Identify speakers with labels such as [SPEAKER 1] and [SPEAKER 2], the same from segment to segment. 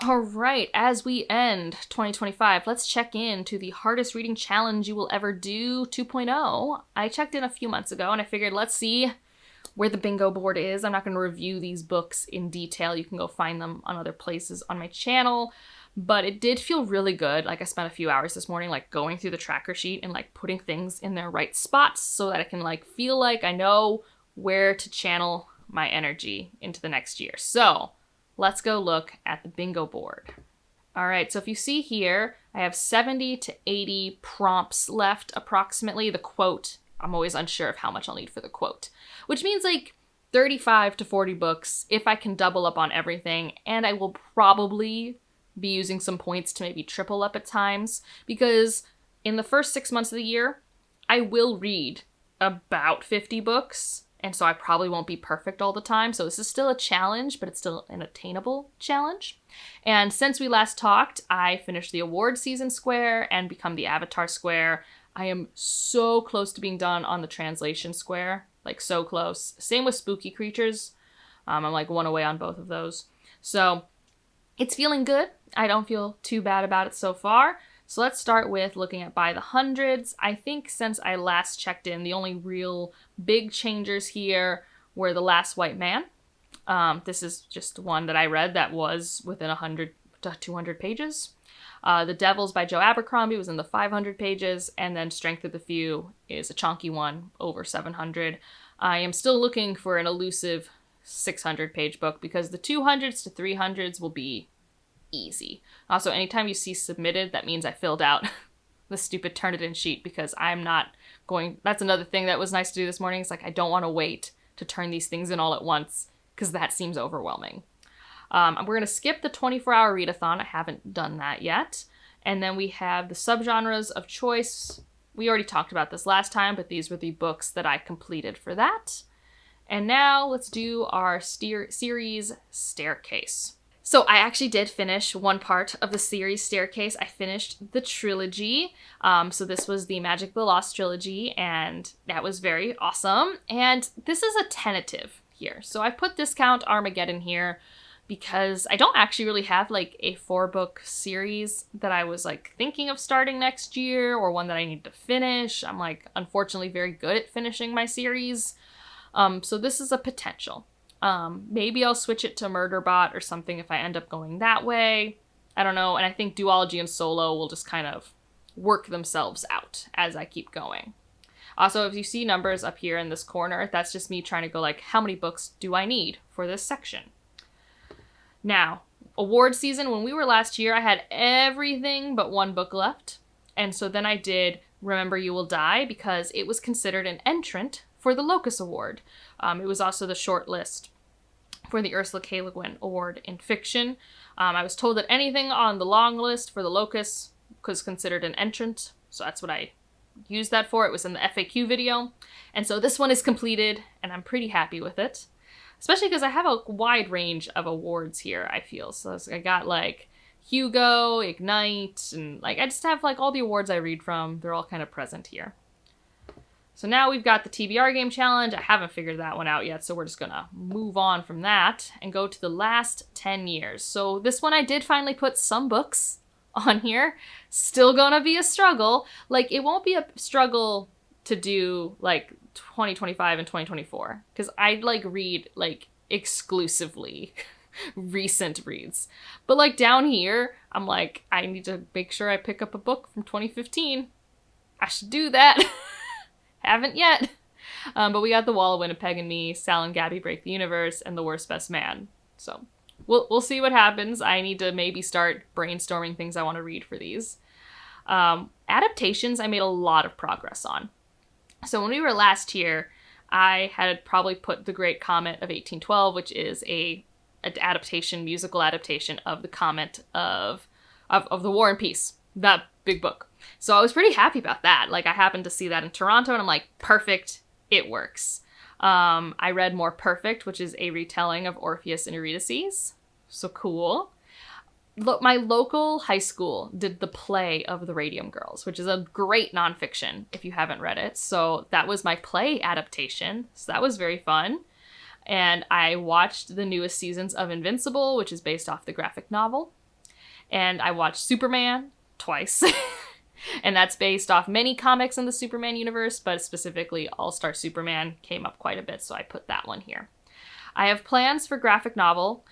[SPEAKER 1] All right, as we end 2025, let's check in to the hardest reading challenge you will ever do 2.0. I checked in a few months ago and I figured let's see where the bingo board is. I'm not going to review these books in detail. You can go find them on other places on my channel. But it did feel really good. Like I spent a few hours this morning like going through the tracker sheet and like putting things in their right spots so that I can like feel like I know where to channel my energy into the next year. So let's go look at the bingo board. All right, so if you see here, I have 70 to 80 prompts left approximately. The quote, I'm always unsure of how much I'll need for the quote, which means like 35 to 40 books if I can double up on everything. And I will probably be using some points to maybe triple up at times, because in the first 6 months of the year, I will read about 50 books, and so I probably won't be perfect all the time. So this is still a challenge, but it's still an attainable challenge. And since we last talked, I finished the award season square and become the avatar square. I am so close to being done on the translation square, like so close. Same with spooky creatures. I'm like one away on both of those. So it's feeling good. I don't feel too bad about it so far. So let's start with looking at by the hundreds. I think since I last checked in, the only real big changers here were The Last White Man. This is just one that I read that was within 100 to 200 pages. The Devils by Joe Abercrombie was in the 500 pages, and then Strength of the Few is a chunky one, over 700. I am still looking for an elusive 600-page book because the 200s to 300s will be easy. Also, anytime you see submitted, that means I filled out the stupid Turnitin sheet because I'm not going... That's another thing that was nice to do this morning. It's like I don't want to wait to turn these things in all at once because that seems overwhelming. We're going to skip the 24-hour readathon. I haven't done that yet. And then we have the subgenres of choice. We already talked about this last time, but these were the books that I completed for that. And now let's do our series Staircase. So I actually did finish one part of the series Staircase. I finished the trilogy. So this was the Magic the Lost trilogy, and that was very awesome. And this is a tentative here. So I put Discount Armageddon here because I don't actually really have like a 4-book series that I was like thinking of starting next year or one that I need to finish. I'm like unfortunately very good at finishing my series. So this is a potential. Maybe I'll switch it to Murderbot or something if I end up going that way. I don't know. And I think Duology and Solo will just kind of work themselves out as I keep going. Also, if you see numbers up here in this corner, that's just me trying to go like, how many books do I need for this section? Now, award season, when we were last year, I had everything but one book left. And so then I did Remember You Will Die because it was considered an entrant for the Locus Award. It was also the short list for the Ursula K. Le Guin Award in Fiction. I was told that anything on the long list for the Locus was considered an entrant, so that's what I used that for. It was in the FAQ video. And so this one is completed, and I'm pretty happy with it. Especially because I have a wide range of awards here, I feel. So I got like Hugo, Ignite, and like I just have like all the awards I read from. They're all kind of present here. So now we've got the TBR game challenge. I haven't figured that one out yet, so we're just gonna move on from that and go to the last 10 years. So this one I did finally put some books on here. Still gonna be a struggle. Like, it won't be a struggle to do like 2025 and 2024, because I like read like exclusively recent reads. But like down here, I'm like, I need to make sure I pick up a book from 2015. I should do that. Haven't yet. But we got The Wall of Winnipeg and Me, Sal and Gabby Break the Universe, and The Worst Best Man. So we'll see what happens. I need to maybe start brainstorming things I want to read for these. Adaptations, I made a lot of progress on. So when we were last here, I had probably put The Great Comet of 1812, which is an adaptation, musical adaptation of the Comet of The War and Peace, that big book. So I was pretty happy about that. Like, I happened to see that in Toronto, and I'm like, perfect, it works. I read More Perfect, which is a retelling of Orpheus and Eurydice. So cool. Look, my local high school did the play of The Radium Girls, which is a great nonfiction if you haven't read it. So that was my play adaptation. So that was very fun. And I watched the newest seasons of Invincible, which is based off the graphic novel. And I watched Superman twice. And that's based off many comics in the Superman universe, but specifically All-Star Superman came up quite a bit, so I put that one here. I have plans for graphic novel.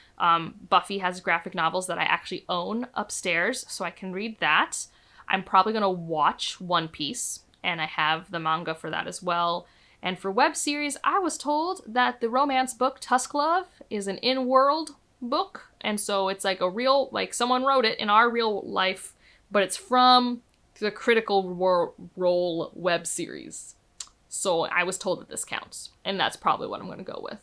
[SPEAKER 1] Buffy has graphic novels that I actually own upstairs, so I can read that. I'm probably going to watch One Piece, and I have the manga for that as well. And for web series, I was told that the romance book Tusk Love is an in-world book, and so it's like a real, like someone wrote it in our real life, but it's from the Critical Role web series. So I was told that this counts, and that's probably what I'm going to go with.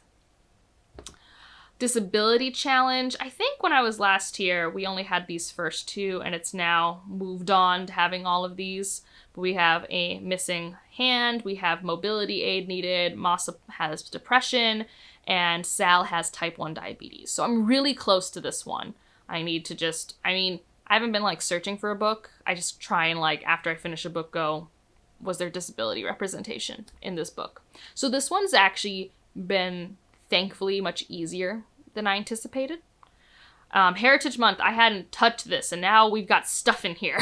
[SPEAKER 1] Disability challenge. I think when I was last here, we only had these first two, and it's now moved on to having all of these. But we have a missing hand, we have mobility aid needed, Masa has depression, and Sal has type 1 diabetes. So I'm really close to this one. I need to just, I haven't been like searching for a book. I just try and like, after I finish a book, go, was there disability representation in this book? So this one's actually been thankfully much easier than I anticipated. Heritage Month, I hadn't touched this, and now we've got stuff in here.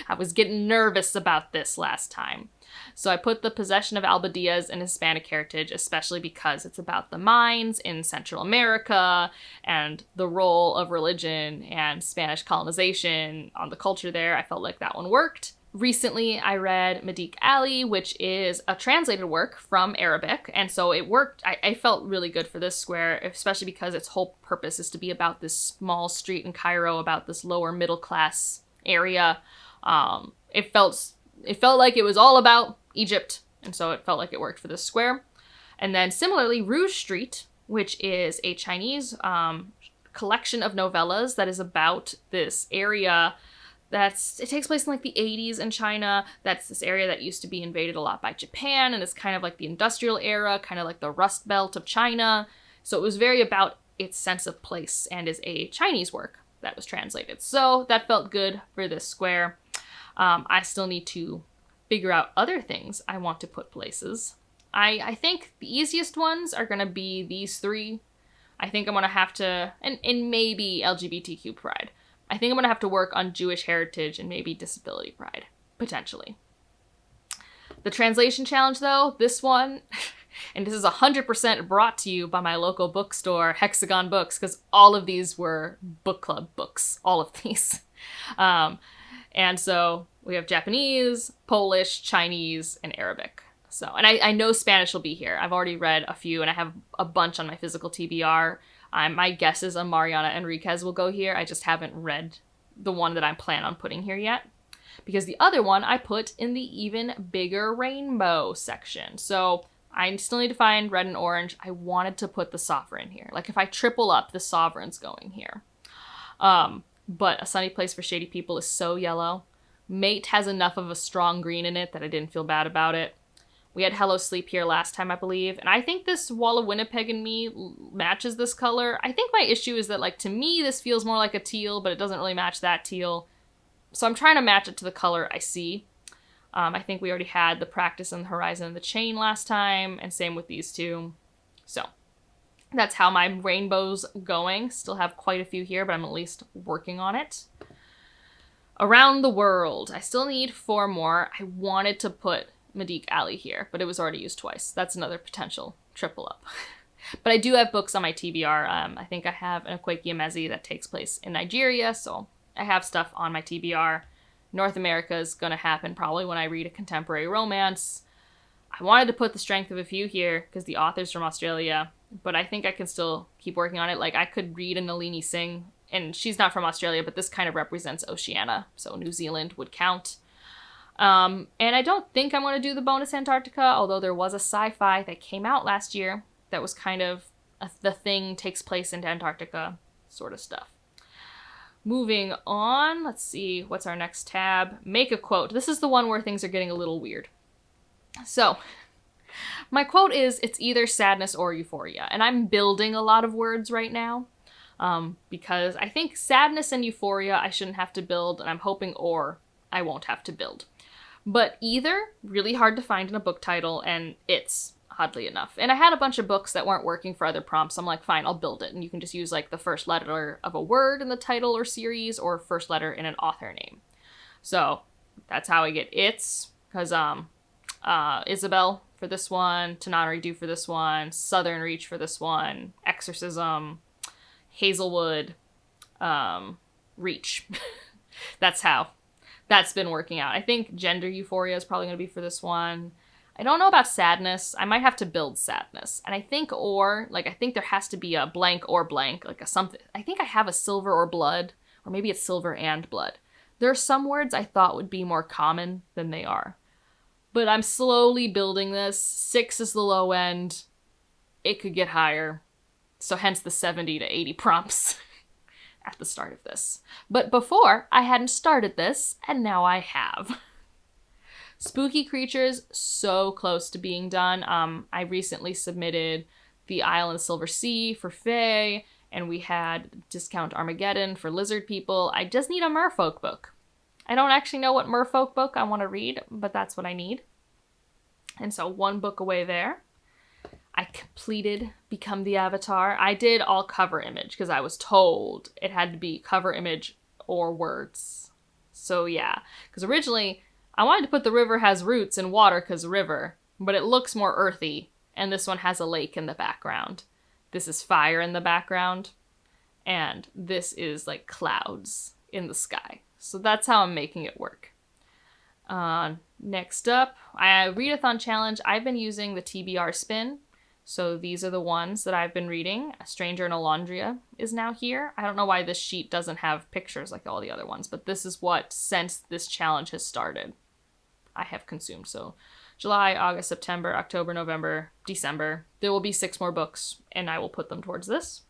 [SPEAKER 1] I was getting nervous about this last time. So I put the possession of Albadias and Hispanic heritage, especially because it's about the mines in Central America and the role of religion and Spanish colonization on the culture there. I felt like that one worked. Recently, I read Mediq Ali, which is a translated work from Arabic, and so it worked. I felt really good for this square, especially because its whole purpose is to be about this small street in Cairo, about this lower middle class area. It felt like it was all about Egypt, and so it felt like it worked for this square. And then similarly, Rouge Street, which is a Chinese collection of novellas that is about this area it takes place in like the 80s in China. That's this area that used to be invaded a lot by Japan, and it's kind of like the industrial era, kind of like the Rust Belt of China. So it was very about its sense of place, and is a Chinese work that was translated. So that felt good for this square. I still need to figure out other things I want to put places. I think the easiest ones are going to be these three. I think I'm going to have to, and maybe LGBTQ pride. I think I'm going to have to work on Jewish heritage and maybe disability pride, potentially. The translation challenge, though, this one, and this is 100% brought to you by my local bookstore, Hexagon Books, because all of these were book club books, all of these. And so we have Japanese, Polish, Chinese, and Arabic. So, and I know Spanish will be here. I've already read a few, and I have a bunch on my physical TBR. My guess is Mariana Enriquez will go here. I just haven't read the one that I plan on putting here yet, because the other one I put in the even bigger rainbow section. So I still need to find red and orange. I wanted to put the Sovereign here. Like if I triple up, the Sovereign's going here. But A Sunny Place for Shady People is so yellow. Mate has enough of a strong green in it that I didn't feel bad about it. We had Hello Sleep here last time, I believe. And I think this Wall of Winnipeg and Me matches this color. I think my issue is that, like, to me, this feels more like a teal, but it doesn't really match that teal. So I'm trying to match it to the color I see. I think we already had the Practice and the Horizon and the Chain last time, and same with these two. So that's how my rainbow's going. Still have quite a few here, but I'm at least working on it. Around the World. I still need 4 more. I wanted to put Mediq Ali here, but it was already used twice. That's another potential triple up. But I do have books on my TBR. I think I have an Akwaeke Emezi that takes place in Nigeria, so I have stuff on my TBR. North America is going to happen probably when I read a contemporary romance. I wanted to put The Strength of a Few here because the author's from Australia, but I think I can still keep working on it. Like, I could read a Nalini Singh, and she's not from Australia, but this kind of represents Oceania, so New Zealand would count. And I don't think I'm going to do the bonus Antarctica, although there was a sci-fi that came out last year that was kind of the thing takes place in Antarctica sort of stuff. Moving on, let's see, what's our next tab? Make a quote. This is the one where things are getting a little weird. So, my quote is, it's either sadness or euphoria, and I'm building a lot of words right now, because I think sadness and euphoria I shouldn't have to build, and I'm hoping or I won't have to build. But either, really hard to find in a book title, and it's oddly enough. And I had a bunch of books that weren't working for other prompts. I'm like, fine, I'll build it. And you can just use like the first letter of a word in the title or series, or first letter in an author name. So that's how I get its, because Isabel for this one, Tananari Do for this one, Southern Reach for this one, Exorcism, Hazelwood, Reach. That's how that's been working out. I think Gender Euphoria is probably going to be for this one. I don't know about Sadness. I might have to build Sadness. And I think I think there has to be a blank or blank, like a something. I think I have a Silver or Blood, or maybe it's Silver and Blood. There are some words I thought would be more common than they are. But I'm slowly building this. 6 is the low end. It could get higher. So hence the 70 to 80 prompts at the start of this. But before, I hadn't started this, and now I have. Spooky Creatures, so close to being done. I recently submitted The Isle in the Silver Sea for Faye, and we had Discount Armageddon for Lizard People. I just need a merfolk book. I don't actually know what merfolk book I want to read, but that's what I need. And so 1 book away there. I completed Become the Avatar. I did all cover image because I was told it had to be cover image or words. So yeah, because originally I wanted to put The River Has Roots in water because river, but it looks more earthy, and this one has a lake in the background. This is fire in the background, and this is like clouds in the sky. So that's how I'm making it work. Next up, Readathon Challenge. I've been using the TBR spin. So these are the ones that I've been reading. A Stranger in Alondria is now here. I don't know why this sheet doesn't have pictures like all the other ones, but this is what, since this challenge has started, I have consumed. So July, August, September, October, November, December. There will be 6 more books, and I will put them towards this.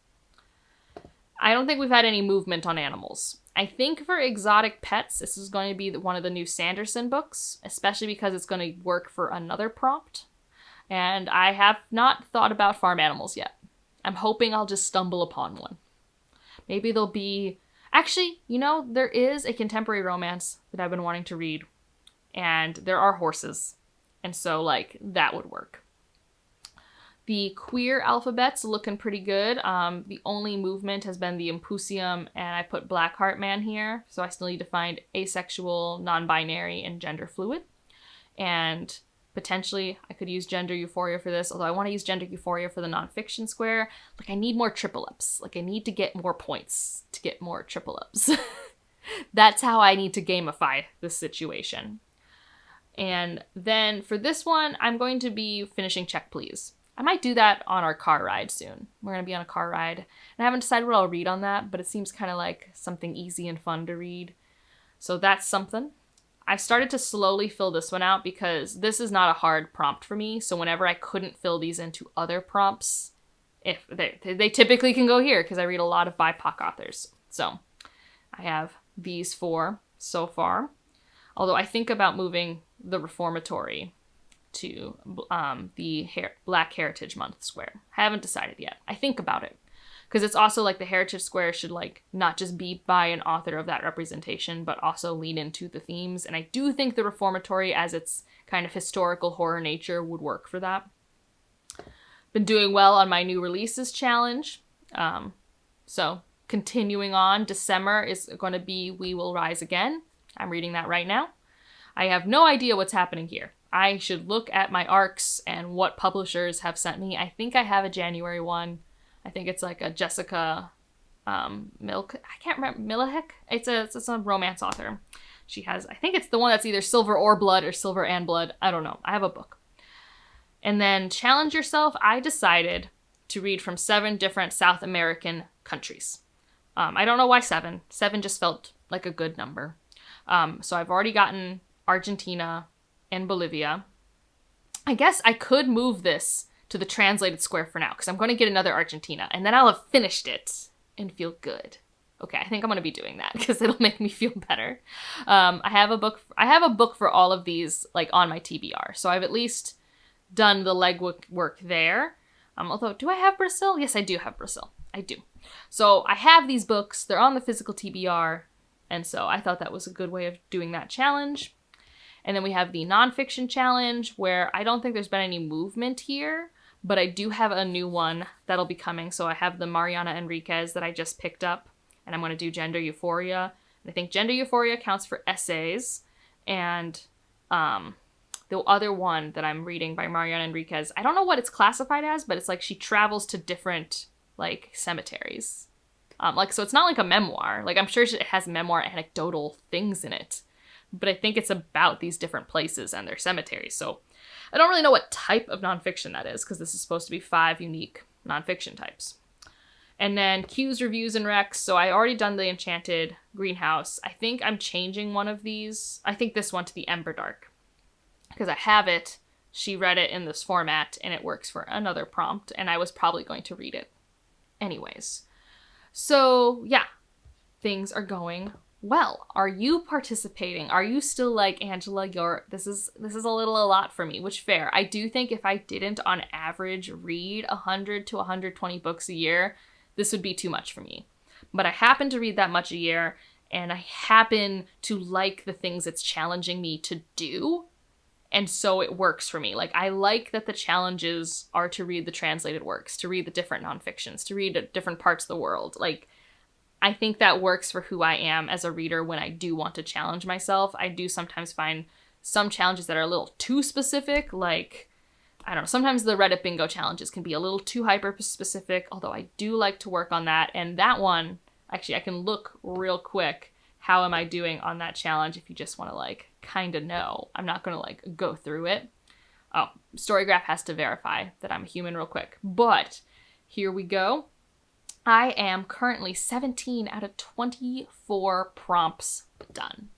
[SPEAKER 1] I don't think we've had any movement on animals. I think for exotic pets, this is going to be one of the new Sanderson books, especially because it's going to work for another prompt. And I have not thought about farm animals yet. I'm hoping I'll just stumble upon one. Maybe there'll be... Actually, there is a contemporary romance that I've been wanting to read. And there are horses. And so, that would work. The queer alphabet's looking pretty good. The only movement has been the Impusium, and I put Blackheart Man here. So I still need to find asexual, non-binary, and gender fluid. And potentially, I could use Gender Euphoria for this, although I want to use Gender Euphoria for the nonfiction square. I need more triple ups. I need to get more points to get more triple ups. That's how I need to gamify this situation. And then for this one, I'm going to be finishing Check Please. I might do that on our car ride soon. We're going to be on a car ride. And I haven't decided what I'll read on that, but it seems kind of like something easy and fun to read. So that's something. I've started to slowly fill this one out because this is not a hard prompt for me. So whenever I couldn't fill these into other prompts, if they typically can go here because I read a lot of BIPOC authors. So I have these 4 so far. Although I think about moving the Reformatory to the Black Heritage Month square. I haven't decided yet. I think about it. Because it's also the Heritage Square should not just be by an author of that representation, but also lean into the themes. And I do think the Reformatory, as its kind of historical horror nature, would work for that. Been doing well on my new releases challenge. So continuing on, December is going to be We Will Rise Again. I'm reading that right now. I have no idea what's happening here. I should look at my ARCs and what publishers have sent me. I think I have a January one. I think it's a Jessica Milk. I can't remember. Milahek? It's a romance author. She has, I think it's the one that's either Silver or Blood or Silver and Blood. I don't know. I have a book. And then Challenge Yourself. I decided to read from 7 different South American countries. I don't know why 7. 7 just felt like a good number. So I've already gotten Argentina and Bolivia. I guess I could move this to the translated square for now, because I'm going to get another Argentina, and then I'll have finished it and feel good. Okay, I think I'm going to be doing that, because it'll make me feel better. I have a book for all of these, on my TBR, so I've at least done the legwork there. Although, do I have Brazil? Yes, I do have Brazil. I do. So I have these books. They're on the physical TBR, and so I thought that was a good way of doing that challenge. And then we have the nonfiction challenge, where I don't think there's been any movement here, but I do have a new one that'll be coming. So I have the Mariana Enriquez that I just picked up, and I'm going to do Gender Euphoria. And I think Gender Euphoria counts for essays. And the other one that I'm reading by Mariana Enriquez, I don't know what it's classified as, but it's like she travels to different, like, cemeteries. So it's not like a memoir. Like, I'm sure it has memoir anecdotal things in it, but I think it's about these different places and their cemeteries. So I don't really know what type of nonfiction that is, because this is supposed to be 5 unique nonfiction types. And then Q's reviews and recs. So I already done the Enchanted Greenhouse. I think I'm changing one of these. I think this one to the Ember Dark, because I have it. She read it in this format, and it works for another prompt, and I was probably going to read it anyways. So yeah, things are going well. Are you participating? Are you still like, Angela, this is a lot for me, which fair. I do think if I didn't on average read 100 to 120 books a year, this would be too much for me. But I happen to read that much a year, and I happen to like the things it's challenging me to do. And so it works for me. Like, I like that the challenges are to read the translated works, to read the different nonfictions, to read different parts of the world. Like, I think that works for who I am as a reader when I do want to challenge myself. I do sometimes find some challenges that are a little too specific. Like, I don't know, sometimes the Reddit bingo challenges can be a little too hyper-specific, although I do like to work on that. And that one, actually, I can look real quick. How am I doing on that challenge if you just want to, like, kind of know? I'm not going to, like, go through it. Oh, Storygraph has to verify that I'm a human real quick. But here we go. I am currently 17 out of 24 prompts done.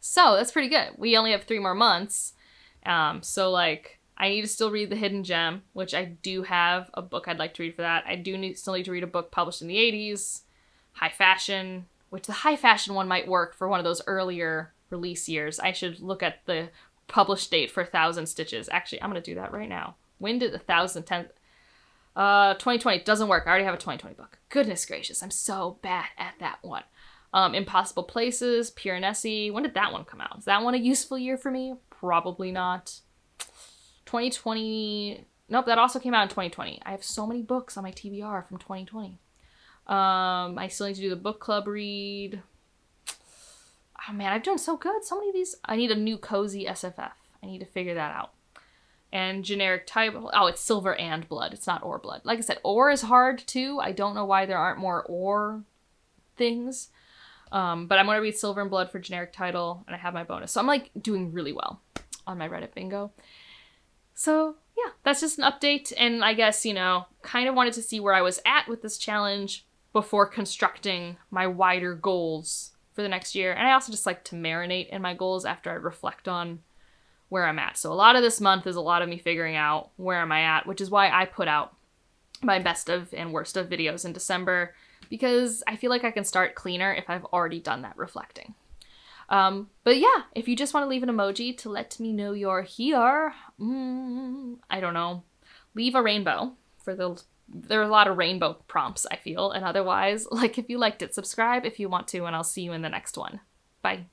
[SPEAKER 1] So that's pretty good. We only have 3 more months. So, like, I need to still read The Hidden Gem, which I do have a book I'd like to read for that. I do still need to read a book published in the 80s. High Fashion, which the High Fashion one might work for one of those earlier release years. I should look at the published date for 1,000 Stitches. Actually, I'm going to do that right now. When did the 1,010th? 2020. Doesn't work. I already have a 2020 book. Goodness gracious. I'm so bad at that one. Impossible Places, Piranesi. When did that one come out? Is that one a useful year for me? Probably not. 2020. Nope, that also came out in 2020. I have so many books on my TBR from 2020. I still need to do the book club read. Oh man, I've done so good. So many of these. I need a new cozy SFF. I need to figure that out. And generic type. Oh, it's Silver and Blood. It's not Or Blood. Like I said, Or is hard too. I don't know why there aren't more Or things. But I'm going to read Silver and Blood for generic title, and I have my bonus. So I'm like doing really well on my Reddit bingo. So yeah, that's just an update. And I guess, you know, kind of wanted to see where I was at with this challenge before constructing my wider goals for the next year. And I also just like to marinate in my goals after I reflect on where I'm at. So a lot of this month is a lot of me figuring out where am I at, which is why I put out my best of and worst of videos in December, because I feel like I can start cleaner if I've already done that reflecting. But yeah, if you just want to leave an emoji to let me know you're here, I don't know, leave a rainbow for there are a lot of rainbow prompts, I feel, and otherwise, like, if you liked it, subscribe if you want to, and I'll see you in the next one. Bye.